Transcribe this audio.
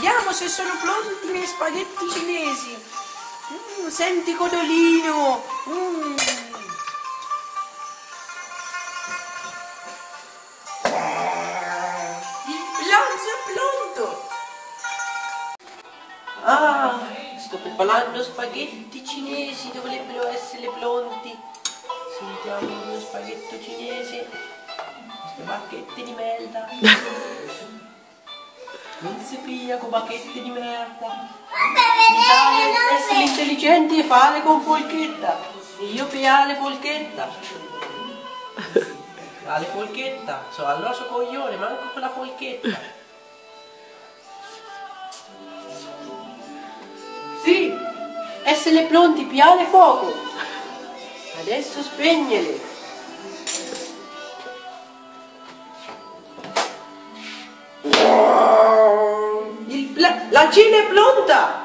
Vediamo se sono pronti i miei spaghetti cinesi. Senti codolino. Il pranzo è pronto. Sto preparando spaghetti cinesi, dovrebbero essere pronti. Sentiamo uno spaghetto cinese. Queste bacchette di merda. Non si piglia con bacchette di merda. Essere intelligenti e fare con forchetta. Io pigliare forchetta. La forchetta. Allora so coglione, manco con la forchetta. Sì, essere pronti, pigliare fuoco. Adesso spegnere. La cena è pronta!